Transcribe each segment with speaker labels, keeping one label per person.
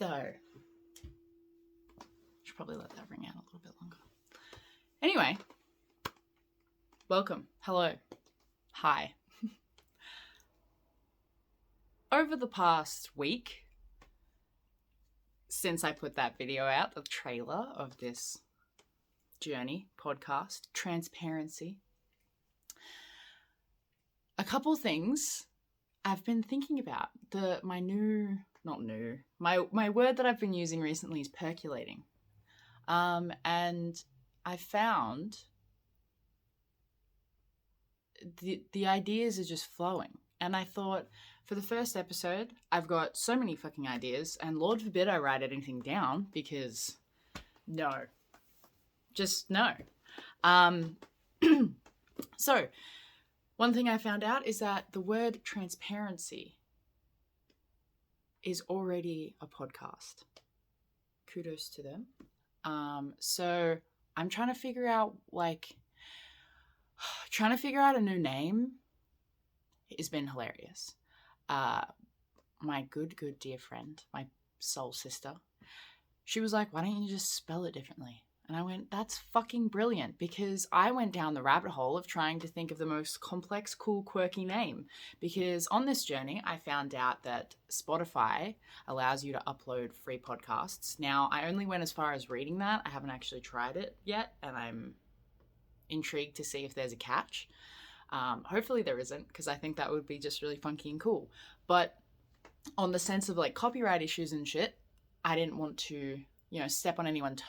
Speaker 1: though. Should probably let that ring out a little bit longer. Anyway, welcome. Hello. Hi. Over the past week, since I put that video out, the trailer of this journey podcast, Transparencii, a couple things I've been thinking about. My word that I've been using recently is percolating. And I found the ideas are just flowing. And I thought, for the first episode, I've got so many fucking ideas, and Lord forbid I write anything down, because no. Just no. So, one thing I found out is that the word transparency is already a podcast. Kudos to them. So I'm trying to figure out a new name has been hilarious. My good dear friend, my soul sister, she was like, why don't you just spell it differently? And I went, that's fucking brilliant, because I went down the rabbit hole of trying to think of the most complex, cool, quirky name. Because on this journey, I found out that Spotify allows you to upload free podcasts. Now, I only went as far as reading that. I haven't actually tried it yet, and I'm intrigued to see if there's a catch. Hopefully there isn't, because I think that would be just really funky and cool. But on the sense of like copyright issues and shit, I didn't want to, step on anyone's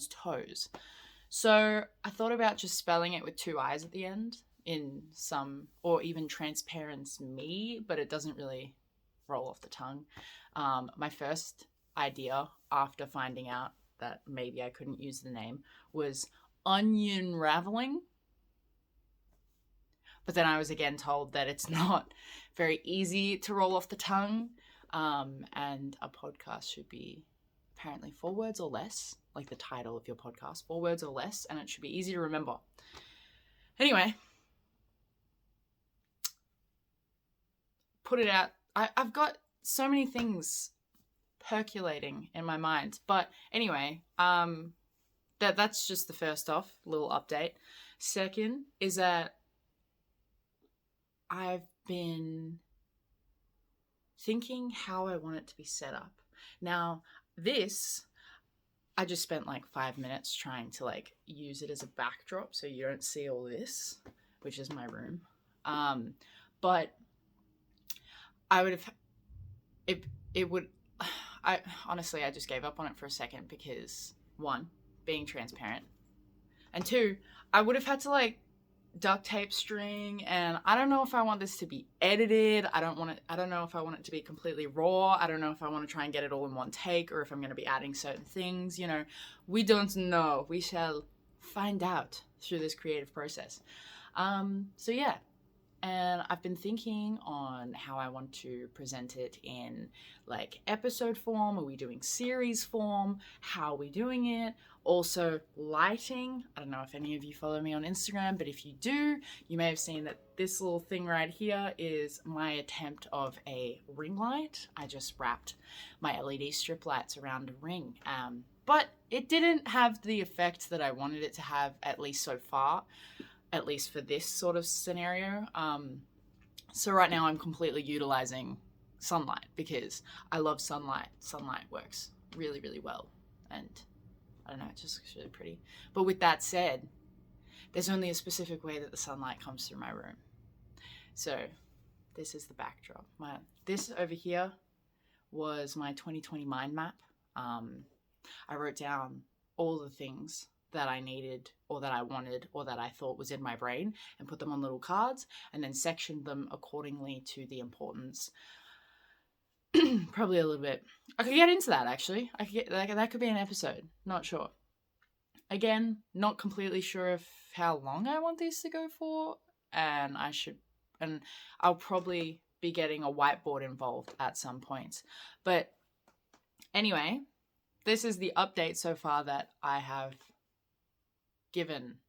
Speaker 1: toes. So I thought about just spelling it with two I's at the end or even Transparencii, but it doesn't really roll off the tongue. My first idea after finding out that maybe I couldn't use the name was onion raveling. But then I was again told that it's not very easy to roll off the tongue. And a podcast should be apparently 4 words or less, like the title of your podcast, 4 words or less, and it should be easy to remember. Anyway, put it out. I've got so many things percolating in my mind. But anyway, that's just the first off, little update. Second is that I've been thinking how I want it to be set up. Now, I just spent like 5 minutes trying to use it as a backdrop so you don't see all this, which is my room. But I would have, I just gave up on it for a second because 1, being transparent, and 2, I would have had to duct tape string, and I don't know if I want this to be edited. I don't know if I want it to be completely raw. I don't know if I want to try and get it all in one take, or if I'm going to be adding certain things. We don't know. We shall find out through this creative process. So yeah. And I've been thinking on how I want to present it in episode form. Are we doing series form? How are we doing it? Also lighting. I don't know if any of you follow me on Instagram, but if you do, you may have seen that this little thing right here is my attempt of a ring light. I just wrapped my LED strip lights around a ring. But it didn't have the effect that I wanted it to have, at least so far. At least for this sort of scenario. So right now I'm completely utilizing sunlight because I love sunlight. Sunlight works really, really well. And I don't know, it just looks really pretty. But with that said, there's only a specific way that the sunlight comes through my room. So this is the backdrop. This over here was my 2020 mind map. I wrote down all the things that I needed or that I wanted or that I thought was in my brain and put them on little cards and then sectioned them accordingly to the importance. Probably a little bit. I could get into that actually. That could be an episode. Not sure. Again, not completely sure of how long I want these to go for, and I'll probably be getting a whiteboard involved at some points. But anyway, this is the update so far that I have given,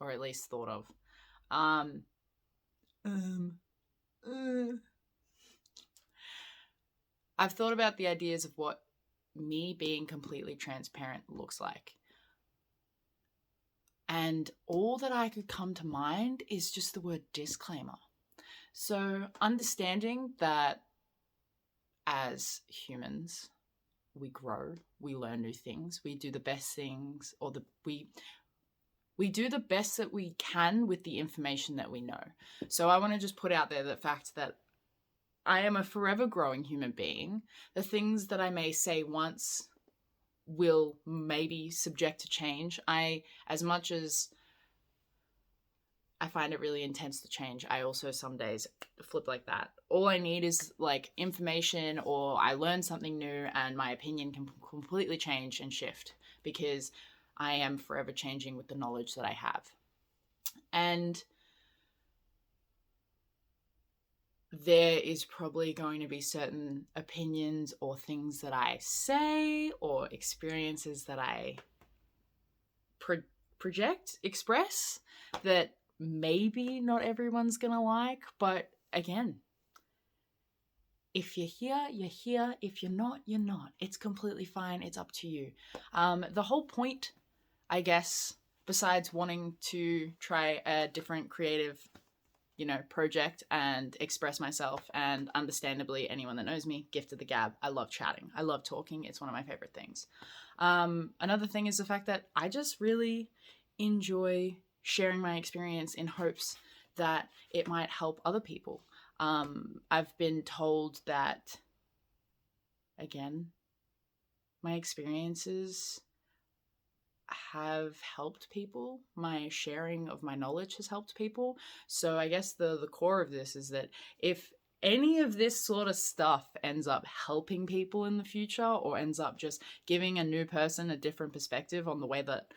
Speaker 1: or at least thought of. I've thought about the ideas of what me being completely transparent looks like. And all that I could come to mind is just the word disclaimer. So understanding that as humans, we grow, we learn new things, we do the best things, or we do the best that we can with the information that we know. So I want to just put out there the fact that I am a forever growing human being. The things that I may say once will maybe subject to change. As much as I find it really intense to change, I also some days flip like that. All I need is like information, or I learn something new and my opinion can completely change and shift, because I am forever changing with the knowledge that I have. And there is probably going to be certain opinions or things that I say or experiences that I express that maybe not everyone's going to like. But again, if you're here, you're here. If you're not, you're not. It's completely fine. It's up to you. The whole point, I guess, besides wanting to try a different creative project and express myself, and understandably, anyone that knows me, gift of the gab. I love chatting. I love talking. It's one of my favorite things. Another thing is the fact that I just really enjoy sharing my experience in hopes that it might help other people. I've been told that, again, my experiences have helped people. My sharing of my knowledge has helped people. So I guess the core of this is that if any of this sort of stuff ends up helping people in the future, or ends up just giving a new person a different perspective on the way that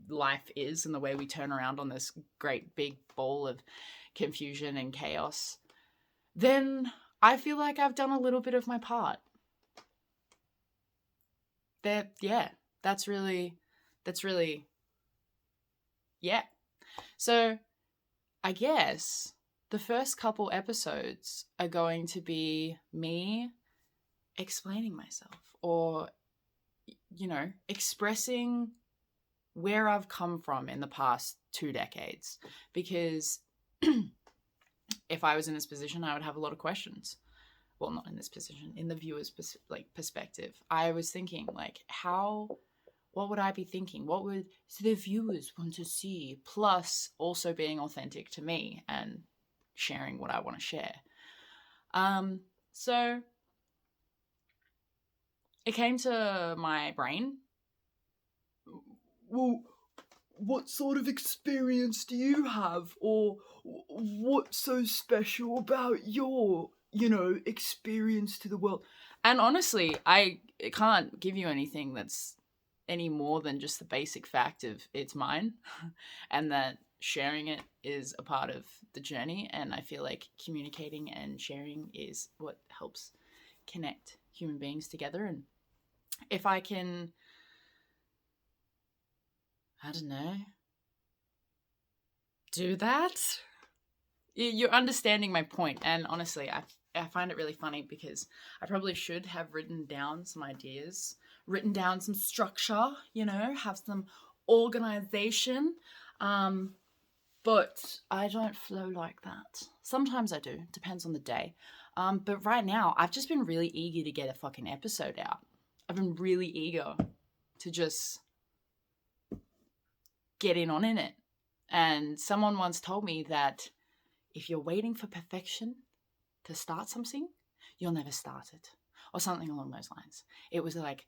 Speaker 1: life is and the way we turn around on this great big ball of confusion and chaos, then I feel like I've done a little bit of my part. That's really, yeah. So I guess the first couple episodes are going to be me explaining myself, or, expressing where I've come from in the past 2 decades. Because if I was in this position, I would have a lot of questions. Well, not in this position, in the viewer's perspective. I was thinking, what would I be thinking? What would the viewers want to see? Plus, also being authentic to me and sharing what I want to share. So it came to my brain. Well, what sort of experience do you have? Or what's so special about your, experience to the world? And honestly, I can't give you anything that's any more than just the basic fact of it's mine and that sharing it is a part of the journey. And I feel like communicating and sharing is what helps connect human beings together. And if I can, I don't know, do that, you're understanding my point. And honestly, I find it really funny because I probably should have written down some ideas, written down some structure, have some organization. But I don't flow like that. Sometimes I do, depends on the day. But right now, I've just been really eager to get a fucking episode out. I've been really eager to just get in it. And someone once told me that if you're waiting for perfection to start something, you'll never start it. Or something along those lines. It was like,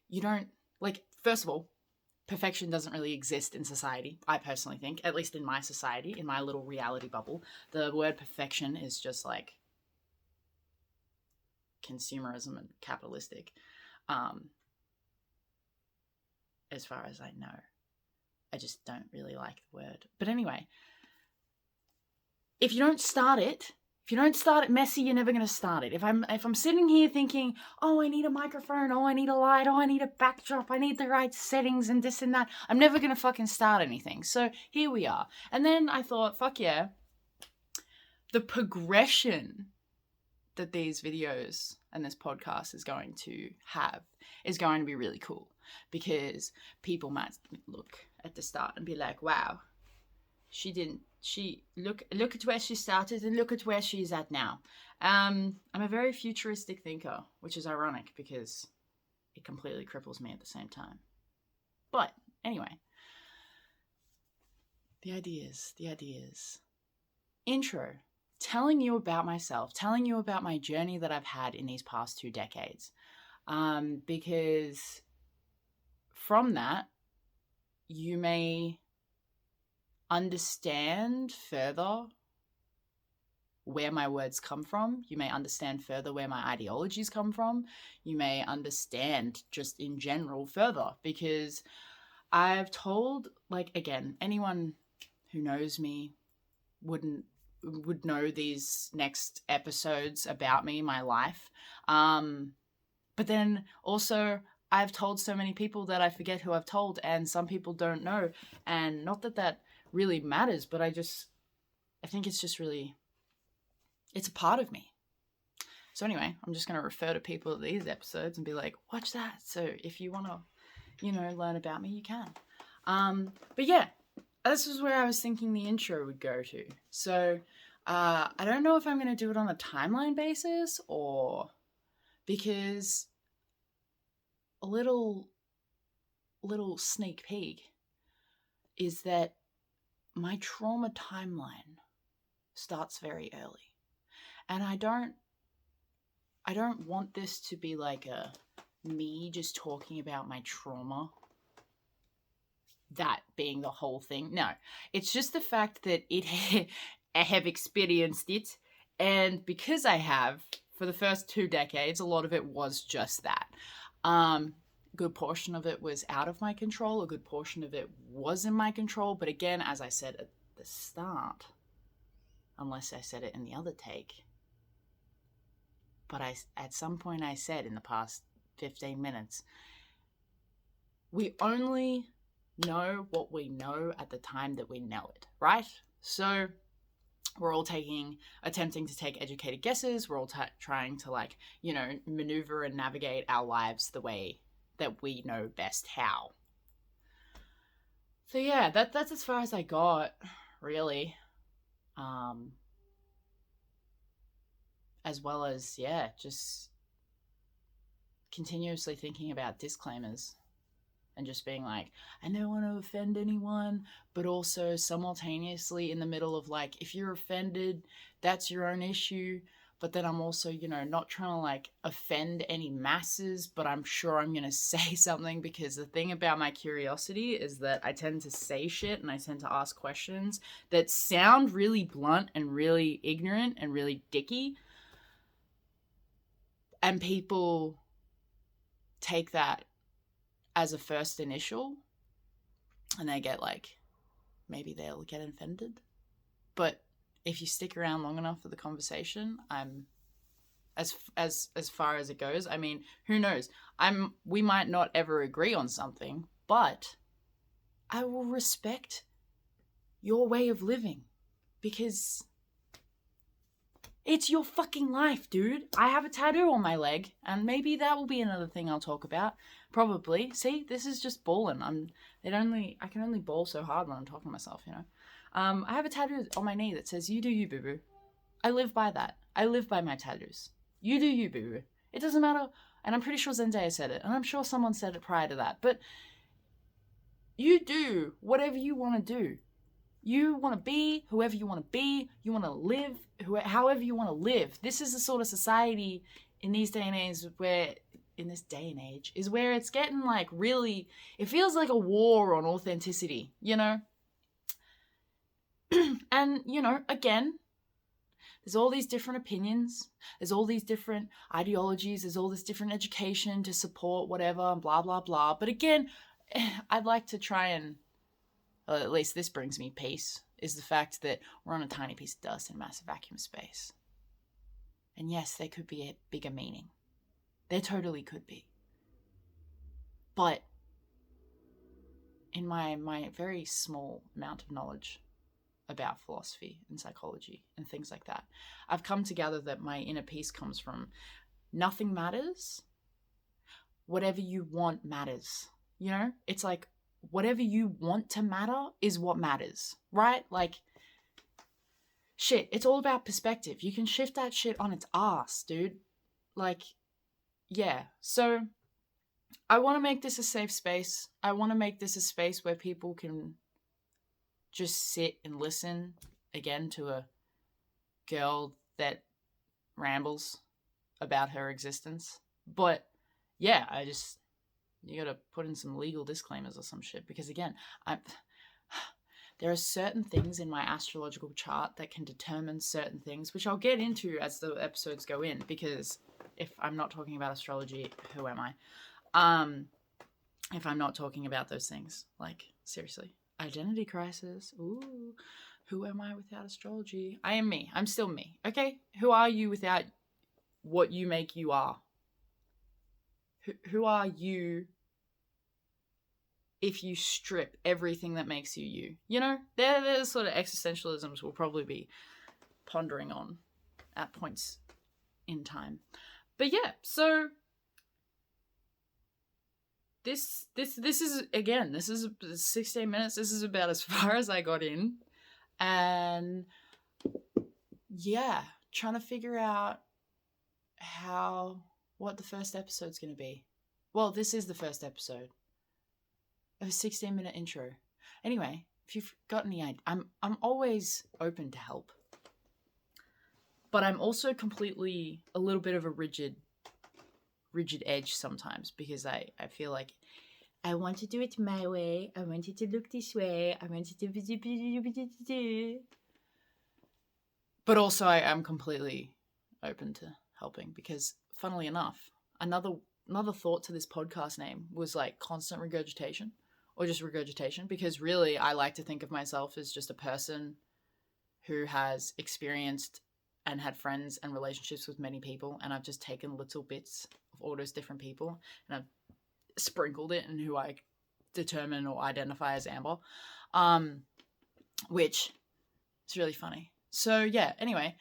Speaker 1: you don't, first of all, perfection doesn't really exist in society, I personally think, at least in my society, in my little reality bubble. The word perfection is just consumerism and capitalistic, as far as I know. I just don't really like the word. But anyway, if you don't start it messy, you're never going to start it. If I'm sitting here thinking, oh, I need a microphone, oh, I need a light, oh, I need a backdrop, I need the right settings and this and that, I'm never going to fucking start anything. So here we are. And then I thought, fuck yeah, the progression that these videos and this podcast is going to have is going to be really cool, because people might look at the start and be like, wow, look at where she started and look at where she is at now. I'm a very futuristic thinker, which is ironic because it completely cripples me at the same time. But anyway, the ideas. Intro. Telling you about myself, telling you about my journey that I've had in these past 2 decades. Because from that, you may understand further where my words come from. You may understand further where my ideologies come from. You may understand just in general further, because I've told, like, again, anyone who knows me would know these next episodes about me, my life. But then also I've told so many people that I forget who I've told, and some people don't know. And not that really matters, but I think it's just really, it's a part of me. So anyway, I'm just going to refer to people at these episodes and be like, watch that. So if you want to, learn about me, you can. But yeah, this is where I was thinking the intro would go to. So I don't know if I'm going to do it on a timeline basis, or because a little sneak peek is that my trauma timeline starts very early. And I don't want this to be like me just talking about my trauma, that being the whole thing. No, it's just the fact that I have experienced it, and because I have, for the first 2 decades, a lot of it was just that. A good portion of it was out of my control, a good portion of it was in my control, but again, as I said at the start, unless I said it in the other take, but at some point I said in the past 15 minutes, we only know what we know at the time that we know it, right? So we're all attempting to take educated guesses. We're all trying to maneuver and navigate our lives the way that we know best how. So yeah, that's as far as I got, really. As well as, just continuously thinking about disclaimers and just being like, I don't want to offend anyone, but also simultaneously in the middle of if you're offended, that's your own issue. But then I'm also, not trying to offend any masses, but I'm sure I'm going to say something, because the thing about my curiosity is that I tend to say shit and I tend to ask questions that sound really blunt and really ignorant and really dicky. And people take that as a first initial, and they get maybe they'll get offended. But if you stick around long enough for the conversation, I'm as far as it goes. I mean, who knows? We might not ever agree on something, but I will respect your way of living, because it's your fucking life, dude. I have a tattoo on my leg, and maybe that will be another thing I'll talk about. Probably. See, this is just balling. I can only ball so hard when I'm talking to myself, I have a tattoo on my knee that says, "You do you, boo-boo." I live by that. I live by my tattoos. You do you, boo-boo. It doesn't matter. And I'm pretty sure Zendaya said it, and I'm sure someone said it prior to that. But you do whatever you want to do. You want to be whoever you want to be. You want to live however you want to live. This is the sort of society in this day and age where it's getting really, it feels like a war on authenticity, And, again, there's all these different opinions. There's all these different ideologies. There's all this different education to support whatever and blah, blah, blah. But again, I'd like to try and, well, at least this brings me peace, is the fact that we're on a tiny piece of dust in a massive vacuum space. And yes, there could be a bigger meaning. There totally could be. But in my very small amount of knowledge about philosophy and psychology and things like that, I've come to gather that my inner peace comes from nothing matters. Whatever you want matters. You know, it's like whatever you want to matter is what matters, right? Like, shit, it's all about perspective. You can shift that shit on its ass, dude. Like, yeah. So I want to make this a safe space. I want to make this a space where people can just sit and listen again to a girl that rambles about her existence. But yeah, you gotta put in some legal disclaimers or some shit, because again, there are certain things in my astrological chart that can determine certain things, which I'll get into as the episodes go in, because if I'm not talking about astrology, who am I? If I'm not talking about those things, like, seriously, identity crisis. Ooh, who am I without astrology? I am me. I'm still me. Okay, who are you without what you make you are? Who are you if you strip everything that makes you you? You know, they're sort of existentialisms we'll probably be pondering on at points in time. But yeah, so this is, again, this is 16 minutes. This is about as far as I got in. And yeah, trying to figure out what the first episode's going to be. Well, this is the first episode of a 16-minute intro. Anyway, if you've got any idea, I'm always open to help. But I'm also completely a little bit of a rigid edge sometimes, because I feel like I want to do it my way. I want it to look this way. I want it to... But also I'm completely open to helping, because funnily enough, another thought to this podcast name was like constant regurgitation, or just regurgitation, because really I like to think of myself as just a person who has experienced and had friends and relationships with many people, and I've just taken little bits of all those different people and I've sprinkled it in who I determine or identify as Amber, which is really funny. So yeah, anyway,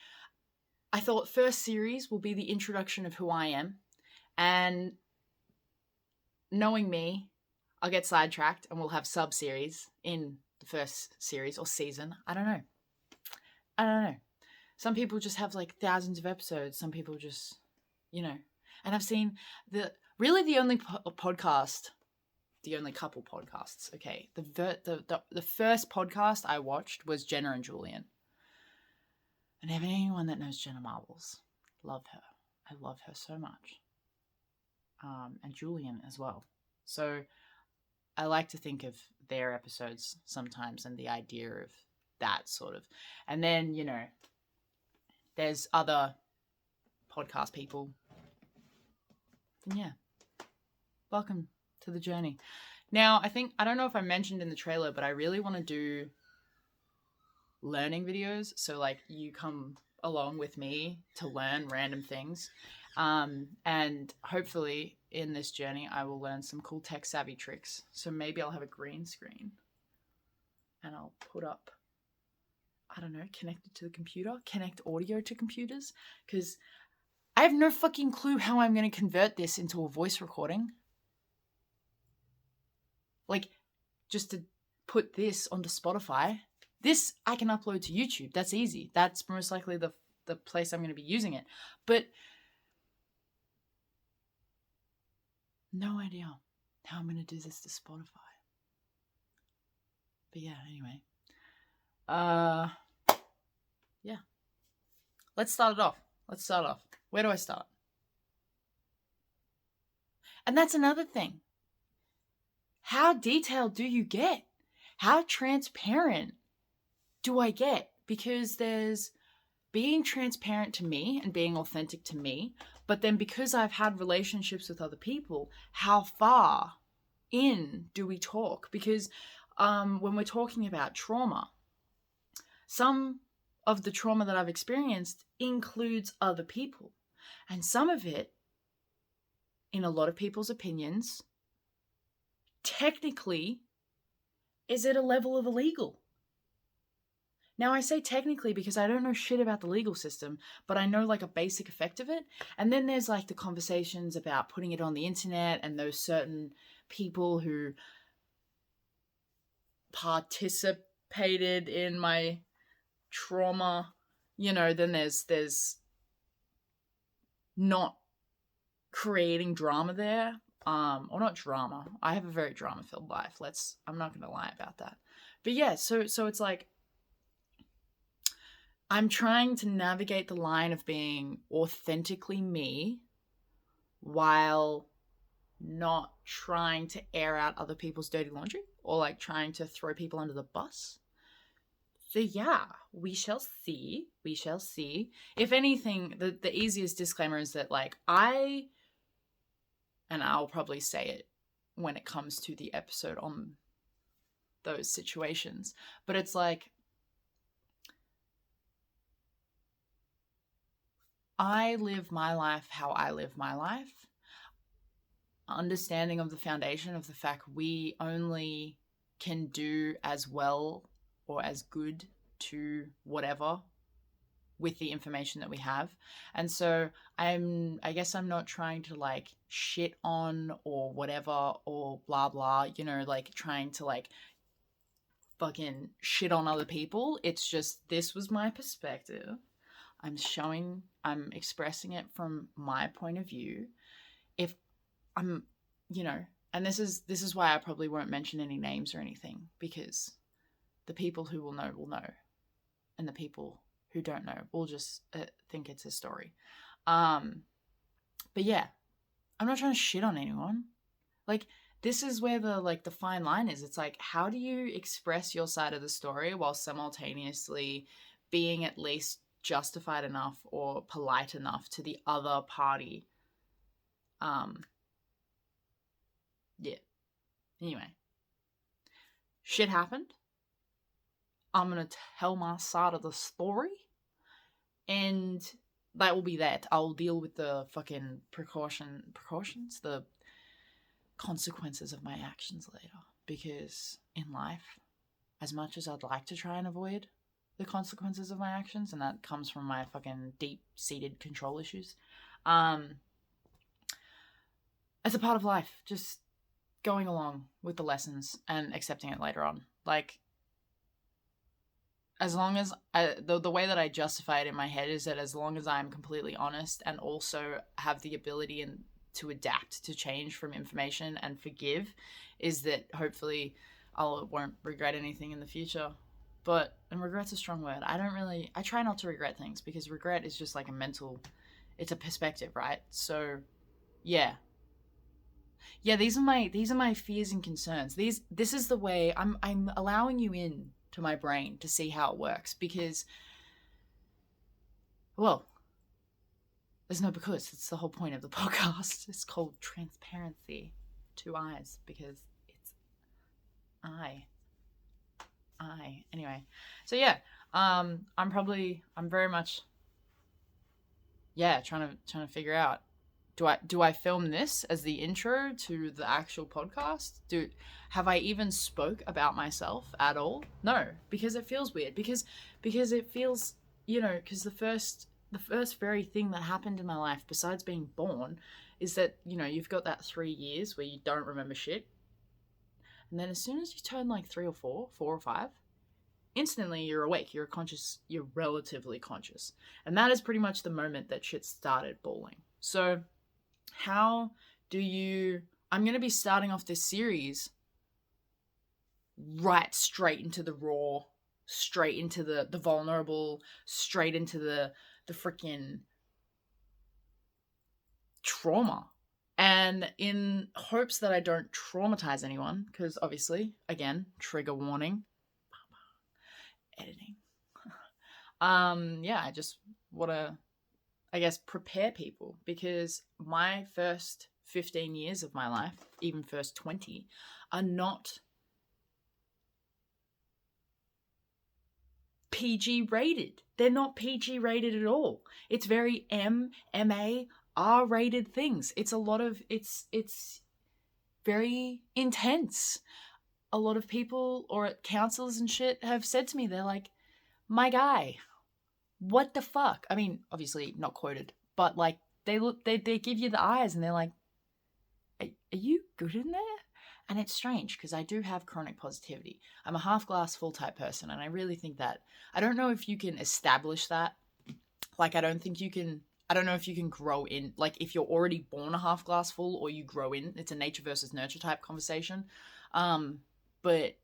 Speaker 1: I thought first series will be the introduction of who I am, and knowing me, I'll get sidetracked and we'll have sub-series in the first series or season. I don't know. Some people just have like thousands of episodes. Some people just, you know. And I've seen the only podcast, the only couple podcasts. Okay, the first podcast I watched was Jenna and Julian. And anyone that knows Jenna Marbles, love her. I love her so much. And Julian as well. So I like to think of their episodes sometimes and the idea of that sort of. And then, you know, there's other podcast people. And yeah, welcome to the journey. Now, I don't know if I mentioned in the trailer, but I really want to do learning videos. So like you come along with me to learn random things. And hopefully in this journey, I will learn some cool tech savvy tricks. So maybe I'll have a green screen and I'll put up, I don't know, connected to the computer, connect audio to computers, because I have no fucking clue how I'm going to convert this into a voice recording. Like, just to put this onto Spotify. This I can upload to YouTube. That's easy. That's most likely the place I'm going to be using it. But no idea how I'm going to do this to Spotify. But yeah, anyway. Yeah. Let's start it off. Where do I start? And that's another thing. How detailed do you get? How transparent do I get? Because there's being transparent to me and being authentic to me, but then because I've had relationships with other people, how far in do we talk? Because when we're talking about trauma, some of the trauma that I've experienced includes other people. And some of it, in a lot of people's opinions, technically is at a level of illegal. Now, I say technically because I don't know shit about the legal system, but I know like a basic effect of it. And then there's like the conversations about putting it on the internet and those certain people who participated in my trauma. You know, then there's not creating drama there. Or not drama. I have a very drama-filled life. I'm not gonna lie about that. But yeah, so it's like I'm trying to navigate the line of being authentically me while not trying to air out other people's dirty laundry or like trying to throw people under the bus. So yeah, we shall see. We shall see. If anything, the easiest disclaimer is that like and I'll probably say it when it comes to the episode on those situations, but it's like I live my life how I live my life. Understanding of the foundation of the fact we only can do as well or as good to whatever with the information that we have. And so I guess I'm not trying to like shit on or whatever or blah blah, you know, like trying to like fucking shit on other people. It's just this was my perspective. I'm expressing it from my point of view. If I'm, you know, and this is why I probably won't mention any names or anything, because the people who will know, and the people who don't know will just think it's a story. But yeah, I'm not trying to shit on anyone. Like, this is where the fine line is. It's like, how do you express your side of the story while simultaneously being at least justified enough or polite enough to the other party? Yeah. Anyway, shit happened. I'm gonna tell my side of the story, and that will be that. I'll deal with the fucking precautions, the consequences of my actions later. Because in life, as much as I'd like to try and avoid the consequences of my actions, and that comes from my fucking deep-seated control issues, it's a part of life. Just going along with the lessons and accepting it later on. Like, as long as the way that I justify it in my head is that as long as I'm completely honest and also have the ability and to adapt to change from information and forgive, is that hopefully I won't regret anything in the future. And regret's a strong word. I try not to regret things, because regret is just like it's a perspective, right? So yeah, these are my fears and concerns. This is the way I'm allowing you in to my brain to see how it works, because, well, there's no because. It's the whole point of the podcast. It's called Transparencii. 2 eyes, because it's I. Anyway, so yeah, I'm very much, yeah, trying to figure out, do I film this as the intro to the actual podcast? Have I even spoke about myself at all? No, because it feels weird. Because it feels, you know, because the first very thing that happened in my life, besides being born, is that, you know, you've got that 3 years where you don't remember shit. And then as soon as you turn like 3 or 4 or 5, instantly you're awake, you're conscious, you're relatively conscious. And that is pretty much the moment that shit started balling. So how do you... I'm going to be starting off this series right straight into the raw, straight into the vulnerable, straight into the freaking trauma. And in hopes that I don't traumatize anyone, because obviously, again, trigger warning, editing. Yeah, I just want to, I guess, prepare people, because my first 15 years of my life, even first 20, are not PG rated. They're not PG rated at all. It's very MA, R rated things. It's a lot of, it's very intense. A lot of people or counselors and shit have said to me, they're like, my guy, what the fuck? I mean, obviously not quoted, but like they give you the eyes and they're like, are you good in there? And it's strange because I do have chronic positivity. I'm a half glass full type person, and I really think that I don't know if you can establish that. Like, I don't know if you can grow in, like, if you're already born a half glass full or you grow in. It's a nature versus nurture type conversation. But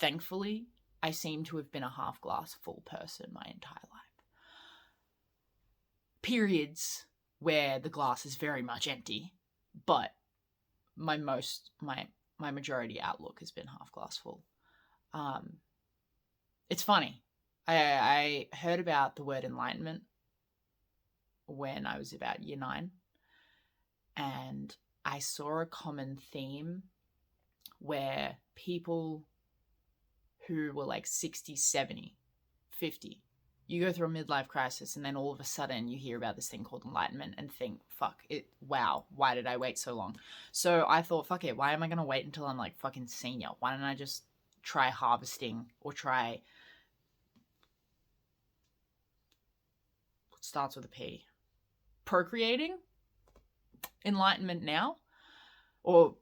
Speaker 1: thankfully, I seem to have been a half glass full person my entire life. Periods where the glass is very much empty, but my majority outlook has been half glass full. It's funny. I heard about the word enlightenment when I was about year 9, and I saw a common theme where people who were like 60, 70, 50, you go through a midlife crisis and then all of a sudden you hear about this thing called enlightenment and think, wow, why did I wait so long? So I thought, fuck it, why am I going to wait until I'm like fucking senior? Why don't I just try harvesting or try, what starts with a P, procreating enlightenment now, or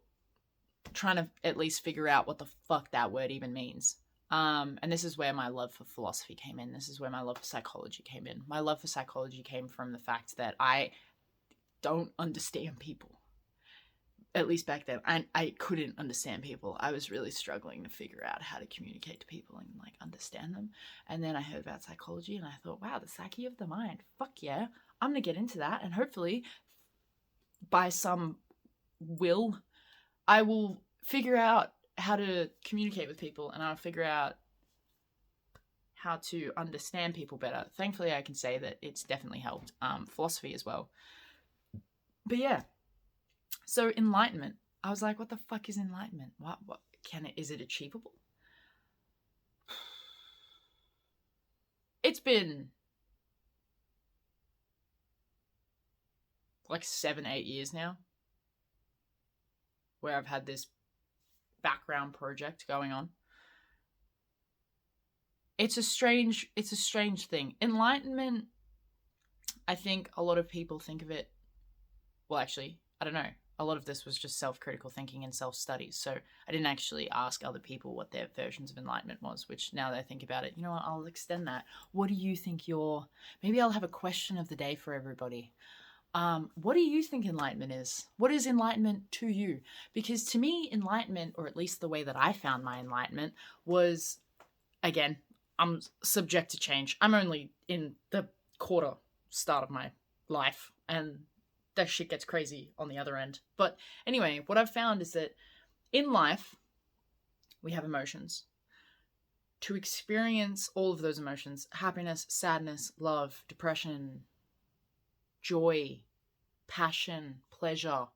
Speaker 1: trying to at least figure out what the fuck that word even means. And this is where my love for philosophy came in. This is where my love for psychology came in. My love for psychology came from the fact that I don't understand people. At least back then, I couldn't understand people. I was really struggling to figure out how to communicate to people and like understand them. And then I heard about psychology and I thought, wow, the psyche of the mind. Fuck yeah. I'm going to get into that. And hopefully by some will, I will figure out how to communicate with people and I'll figure out how to understand people better. Thankfully, I can say that it's definitely helped. Philosophy as well. But yeah. So enlightenment, I was like, what the fuck is enlightenment? What is it achievable? It's been like 7-8 years now where I've had this background project going on. It's a strange thing. Enlightenment, I think a lot of people think of it, well, actually, I don't know. A lot of this was just self-critical thinking and self-studies. So I didn't actually ask other people what their versions of enlightenment was, which now that I think about it, you know what, I'll extend that. What do you think maybe I'll have a question of the day for everybody. What do you think enlightenment is? What is enlightenment to you? Because to me, enlightenment, or at least the way that I found my enlightenment, was, again, I'm subject to change. I'm only in the start of my life, and that shit gets crazy on the other end. But anyway, what I've found is that in life, we have emotions. To experience all of those emotions, happiness, sadness, love, depression, joy, passion, pleasure,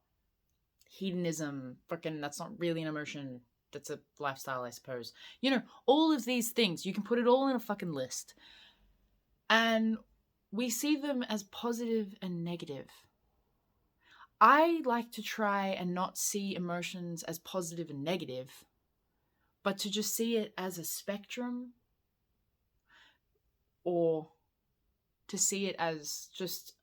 Speaker 1: hedonism, that's not really an emotion. That's a lifestyle, I suppose. You know, all of these things, you can put it all in a fucking list. And we see them as positive and negative. I like to try and not see emotions as positive and negative, but to just see it as a spectrum, or to see it as just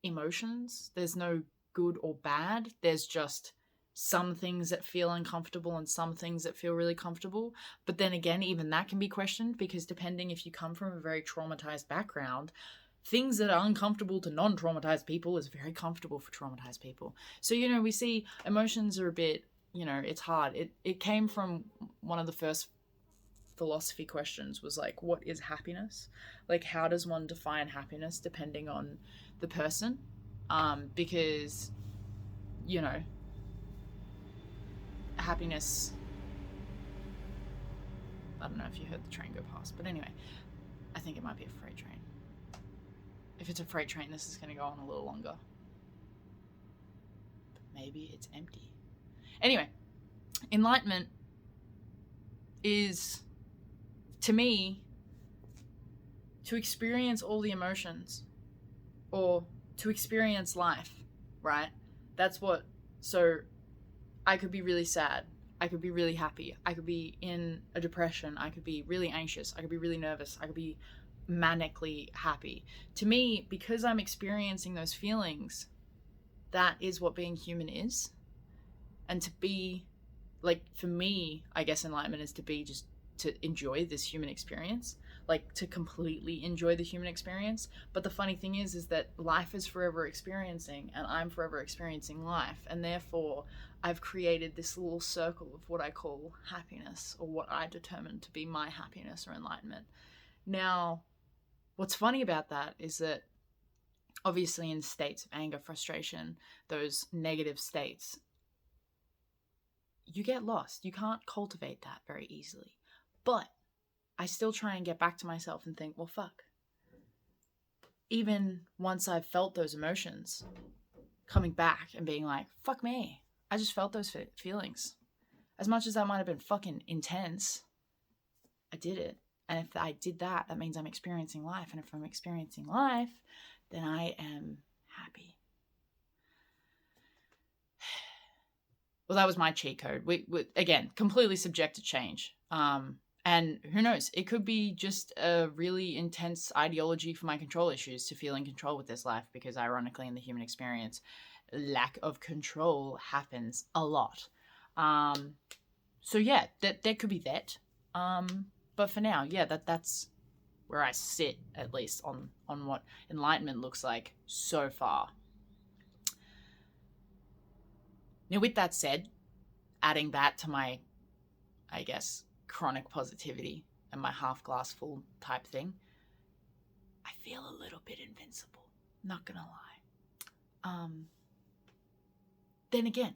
Speaker 1: emotions. There's no good or bad. There's just some things that feel uncomfortable and some things that feel really comfortable. But then again, even that can be questioned, because depending if you come from a very traumatized background, things that are uncomfortable to non-traumatized people is very comfortable for traumatized people. So, you know, we see emotions are a bit, you know, it's hard. It came from one of the first philosophy questions was like, what is happiness? Like, how does one define happiness depending on the person? Because, you know, happiness, I don't know if you heard the train go past, but anyway, I think it might be a freight train. If it's a freight train, this is going to go on a little longer. But maybe it's empty. Anyway, enlightenment is, to me, to experience all the emotions, or to experience life, right? So I could be really sad. I could be really happy. I could be in a depression. I could be really anxious. I could be really nervous. I could be manically happy. To me, because I'm experiencing those feelings, that is what being human is. And to be, like, for me, I guess enlightenment is to be just to enjoy this human experience, like to completely enjoy the human experience. But the funny thing is that life is forever experiencing, and I'm forever experiencing life, and therefore I've created this little circle of what I call happiness, or what I determine to be my happiness or enlightenment. Now, what's funny about that is that obviously in states of anger, frustration, those negative states, you get lost. You can't cultivate that very easily. But I still try and get back to myself and think, well, fuck. Even once I've felt those emotions, coming back and being like, fuck me. I just felt those feelings. As much as that might have been fucking intense, I did it. And if I did that, that means I'm experiencing life. And if I'm experiencing life, then I am happy. Well, that was my cheat code. We again, completely subject to change. And who knows? It could be just a really intense ideology for my control issues to feel in control with this life, because ironically in the human experience, lack of control happens a lot. So yeah, that could be that. But for now, yeah, that's where I sit, at least on what enlightenment looks like so far. Now, with that said, adding that to my, I guess, chronic positivity and my half glass full type thing, I feel a little bit invincible. Not gonna lie. Then again,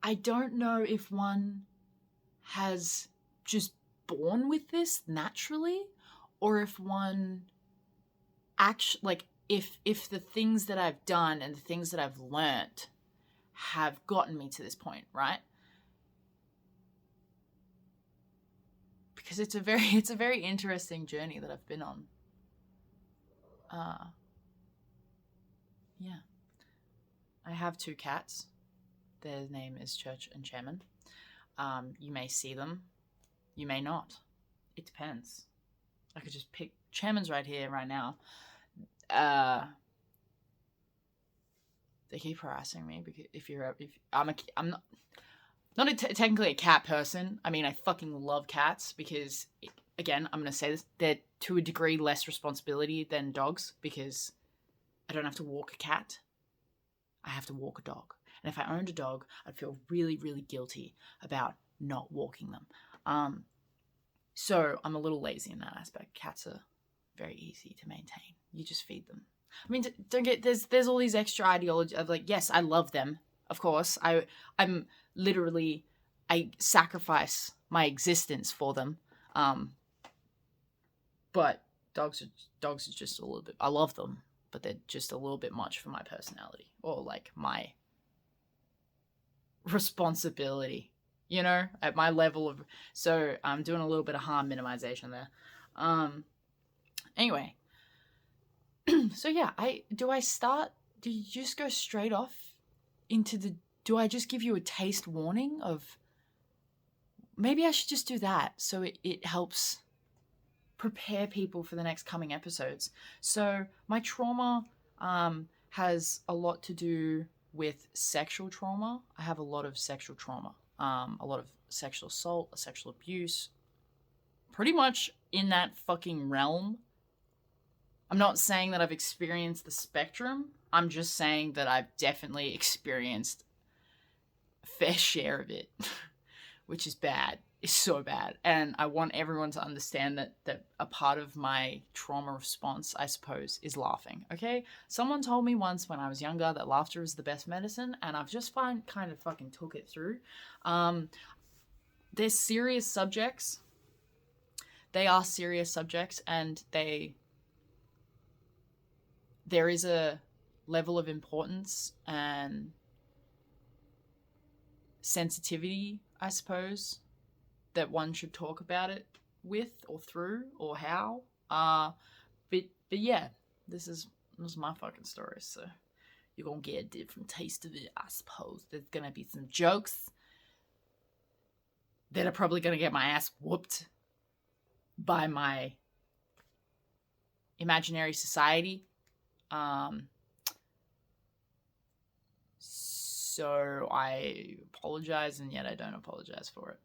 Speaker 1: I don't know if one has just born with this naturally, or if one actually, like, if the things that I've done and the things that I've learnt have gotten me to this point, right? Because it's a very interesting journey that I've been on. Yeah. I have 2 cats. Their name is Church and Chairman. You may see them. You may not. It depends. I could just pick. Chairman's right here, right now. They keep harassing me because if I'm not technically a cat person. I mean, I fucking love cats because, again, I'm gonna say this: they're to a degree less responsibility than dogs, because I don't have to walk a cat. I have to walk a dog. And if I owned a dog, I'd feel really, really guilty about not walking them. So I'm a little lazy in that aspect. Cats are very easy to maintain. You just feed them. I mean, don't get, there's all these extra ideology of, like, yes, I love them. Of course, I'm literally, I sacrifice my existence for them. But dogs are just a little bit, I love them, but they're just a little bit much for my personality, or like my responsibility, at my level of, so I'm doing a little bit of harm minimization there. Anyway, so yeah, do you just go straight off into do I just give you a taste warning of, maybe I should just do that so it helps prepare people for the next coming episodes. So my trauma has a lot to do with sexual trauma. I have a lot of sexual trauma, a lot of sexual assault, sexual abuse, pretty much in that fucking realm. I'm not saying that I've experienced the spectrum. I'm just saying that I've definitely experienced a fair share of it, which is bad. It's so bad. And I want everyone to understand that a part of my trauma response, I suppose, is laughing, okay? Someone told me once when I was younger that laughter is the best medicine, and I've just kind of fucking took it through. They're serious subjects. They are serious subjects, and there is a level of importance and sensitivity, I suppose, that one should talk about it with or through or how. But yeah, this is my fucking story, so you're gonna get a different taste of it, I suppose. There's gonna be some jokes that are probably gonna get my ass whooped. by my imaginary society. So I apologize, and yet I don't apologize for it.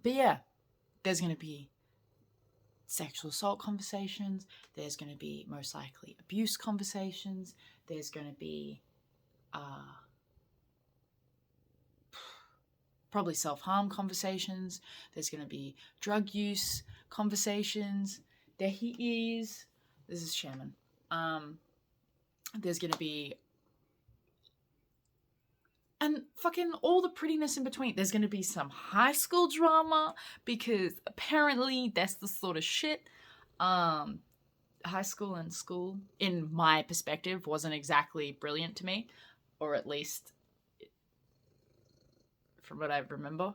Speaker 1: But yeah, there's going to be sexual assault conversations. There's going to be most likely abuse conversations. There's going to be probably self-harm conversations. There's going to be drug use conversations. There he is. This is Shaman. There's going to be, and fucking all the prettiness in between. There's going to be some high school drama, because apparently that's the sort of shit high school and school, in my perspective, wasn't exactly brilliant to me, or at least from what I remember.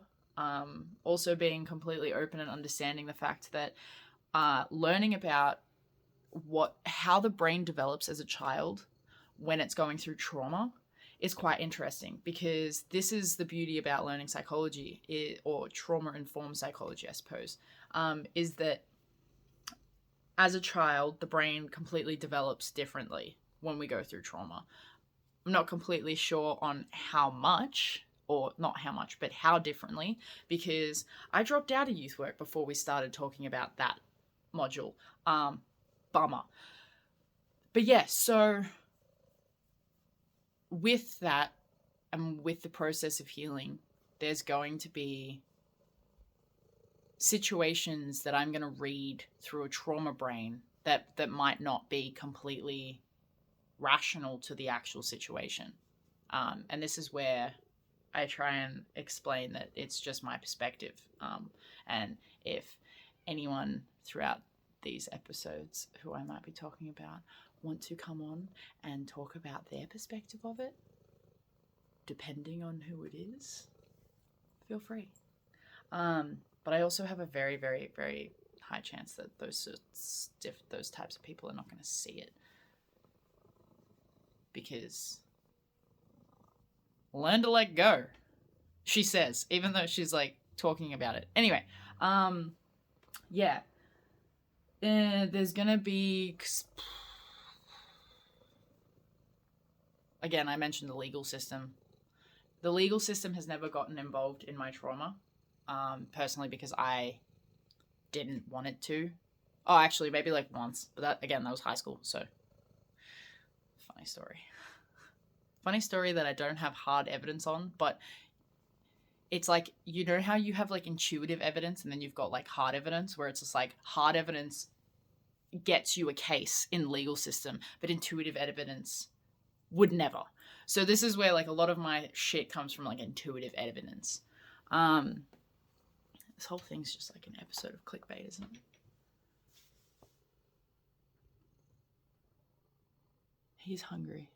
Speaker 1: Also being completely open and understanding the fact that learning about how the brain develops as a child when it's going through trauma is quite interesting, because this is the beauty about learning psychology, or trauma-informed psychology, I suppose, is that as a child, the brain completely develops differently when we go through trauma. I'm not completely sure on how much, or not how much, but how differently, because I dropped out of youth work before we started talking about that module. Bummer. But yeah, so with that, and with the process of healing, there's going to be situations that I'm going to read through a trauma brain that might not be completely rational to the actual situation. And this is where I try and explain that it's just my perspective. And if anyone throughout these episodes who I might be talking about want to come on and talk about their perspective of it, depending on who it is, feel free. But I also have a very, very, very high chance that those types of people are not going to see it, because learn to let go, she says, even though she's like talking about it. Anyway, yeah. There's gonna be, again, I mentioned the legal system. The legal system has never gotten involved in my trauma, personally, because I didn't want it to. Oh, actually, maybe like once, but that was high school, so funny story. Funny story that I don't have hard evidence on, but it's like, you know how you have like intuitive evidence and then you've got like hard evidence, where it's just like hard evidence gets you a case in the legal system, but intuitive evidence would never. So this is where like a lot of my shit comes from, like intuitive evidence. This whole thing's just like an episode of clickbait, isn't it? He's hungry.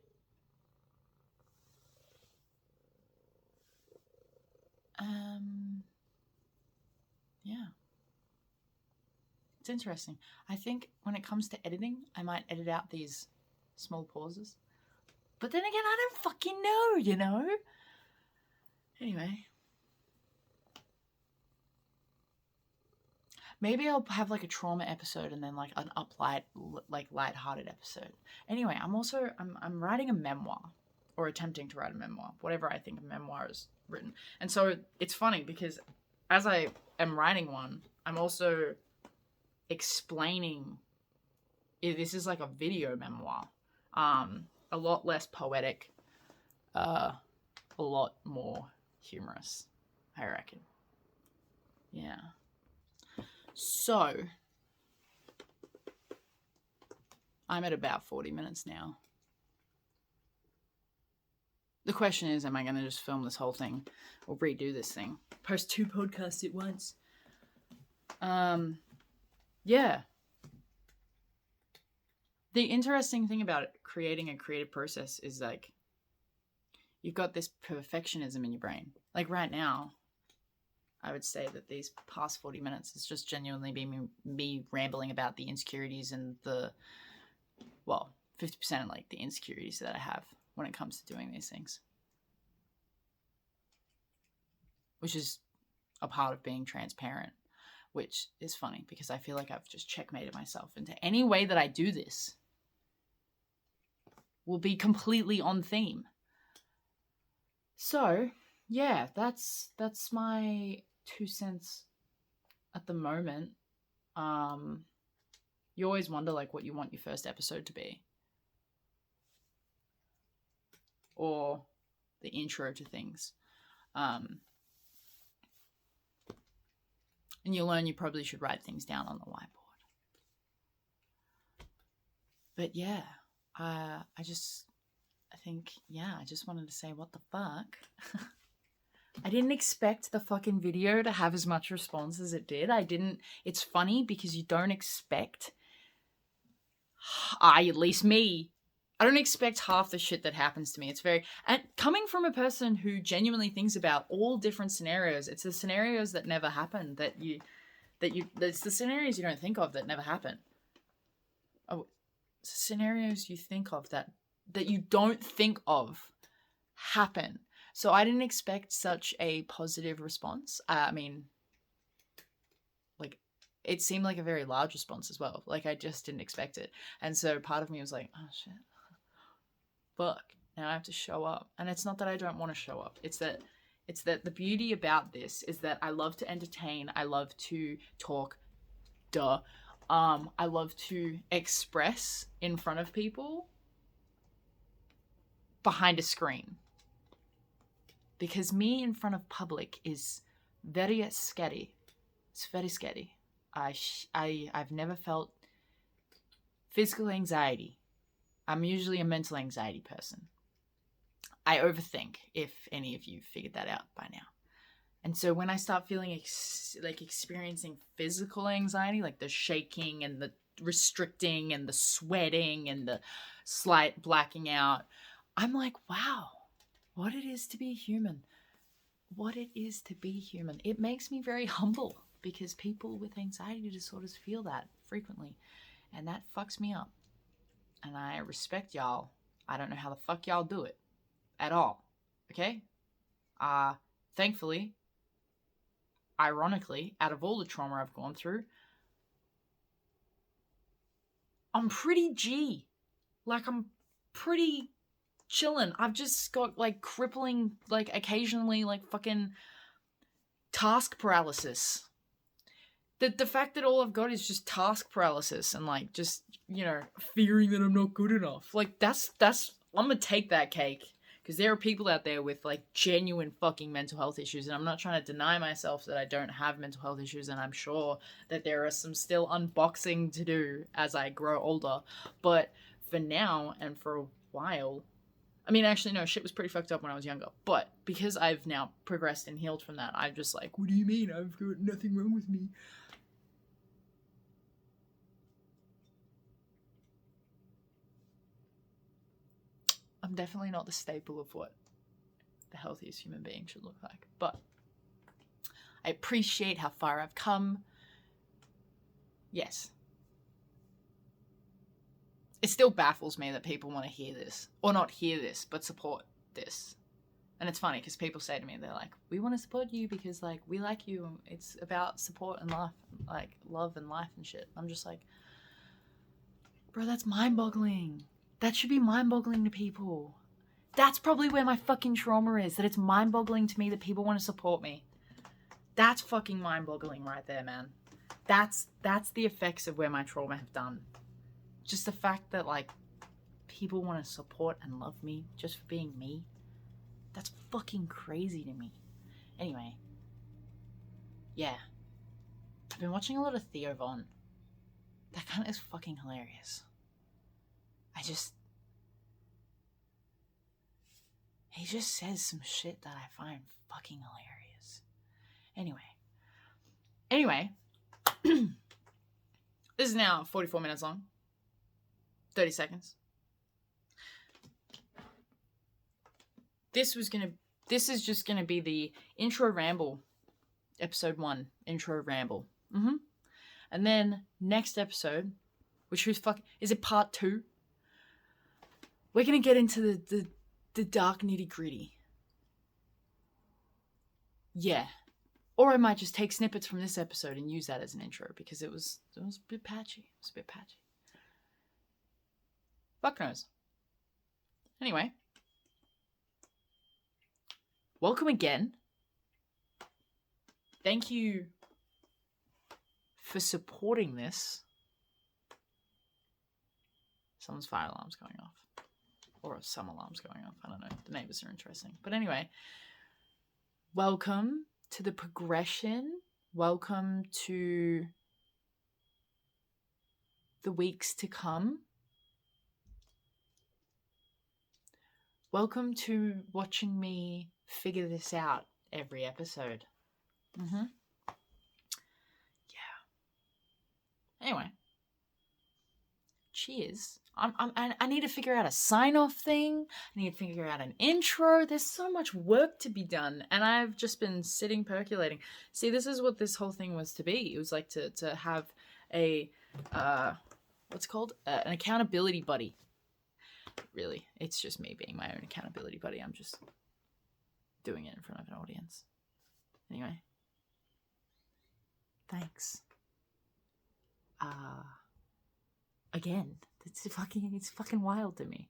Speaker 1: Yeah. It's interesting. I think when it comes to editing, I might edit out these small pauses. But then again, I don't fucking know, you know? Anyway. Maybe I'll have like a trauma episode and then like an light-hearted episode. Anyway, I'm writing a memoir, or attempting to write a memoir, whatever I think a memoir is written. And so it's funny, because as I am writing one, I'm also explaining, this is like a video memoir, a lot less poetic, a lot more humorous, I reckon. Yeah. So I'm at about 40 minutes now. The question is, am I going to just film this whole thing or redo this thing? Post 2 podcasts at once? Yeah. The interesting thing about creating a creative process is like, you've got this perfectionism in your brain. Like right now, I would say that these past 40 minutes has just genuinely been me rambling about the insecurities and 50% like the insecurities that I have when it comes to doing these things. Which is a part of being transparent. which is funny because I feel like I've just checkmated myself into any way that I do this will be completely on theme. So, yeah, that's my 2 cents at the moment. You always wonder like what you want your first episode to be. Or the intro to things. And you'll learn you probably should write things down on the whiteboard. But yeah, I just wanted to say, what the fuck? I didn't expect the fucking video to have as much response as it did. It's funny because you don't expect, at least me, I don't expect half the shit that happens to me. And coming from a person who genuinely thinks about all different scenarios, it's the scenarios that never happen it's the scenarios you don't think of that never happen. Oh, scenarios you think of that you don't think of happen. So I didn't expect such a positive response. I mean, like, it seemed like a very large response as well. Like, I just didn't expect it. And so part of me was like, oh shit, fuck, now I have to show up. And it's not that I don't want to show up. It's that the beauty about this is that I love to entertain. I love to talk. I love to express in front of people behind a screen. Because me in front of public is very scary. It's very scary. I've never felt physical anxiety. I'm usually a mental anxiety person. I overthink, if any of you figured that out by now. And so when I start feeling experiencing physical anxiety, like the shaking and the restricting and the sweating and the slight blacking out, I'm like, wow, what it is to be human. What it is to be human. It makes me very humble because people with anxiety disorders feel that frequently. And that fucks me up. And I respect y'all. I don't know how the fuck y'all do it at all. Okay? Thankfully, ironically, out of all the trauma I've gone through, I'm pretty G. Like, I'm pretty chilling. I've just got, like, crippling, like, occasionally, like, fucking task paralysis. The fact that all I've got is just task paralysis and, like, just, you know, fearing that I'm not good enough. Like, that's, I'm gonna take that cake. Because there are people out there with, like, genuine fucking mental health issues. And I'm not trying to deny myself that I don't have mental health issues. And I'm sure that there are some still unboxing to do as I grow older. But for now and for a while, I mean, actually, no, shit was pretty fucked up when I was younger. But because I've now progressed and healed from that, I'm just like, what do you mean? I've got nothing wrong with me. I'm definitely not the staple of what the healthiest human being should look like. But I appreciate how far I've come. Yes. It still baffles me that people want to hear this. Or not hear this, but support this. And it's funny because people say to me, they're like, we want to support you because, like, we like you. It's about support and life, like, love and life and shit. I'm just like, bro, that's mind-boggling. That should be mind-boggling to people. That's probably where my fucking trauma is. That it's mind-boggling to me that people want to support me. That's fucking mind-boggling right there, man. That's the effects of where my trauma have done. Just the fact that, like, people want to support and love me just for being me. That's fucking crazy to me. Anyway. Yeah. I've been watching a lot of Theo Von. That cunt is fucking hilarious. He just says some shit that I find fucking hilarious. Anyway. This is now 44 minutes long. 30 seconds. This is just gonna be the intro ramble. Episode 1, intro ramble. And then next episode, which is it part 2? We're gonna get into the dark nitty gritty. Yeah. Or I might just take snippets from this episode and use that as an intro because it was a bit patchy. It was a bit patchy. Fuck knows. Anyway. Welcome again. Thank you for supporting this. Someone's fire alarm's going off. Or some alarm's going off. I don't know. The neighbors are interesting. But anyway. Welcome to the progression. Welcome to the weeks to come. Welcome to watching me figure this out every episode. Yeah. Anyway. Cheers. I need to figure out a sign-off thing. I need to figure out an intro. There's so much work to be done. And I've just been sitting percolating. See, this is what this whole thing was to be. It was like to have a, what's it called? An accountability buddy. Really, it's just me being my own accountability buddy. I'm just doing it in front of an audience. Anyway. Thanks. Again, it's fucking wild to me.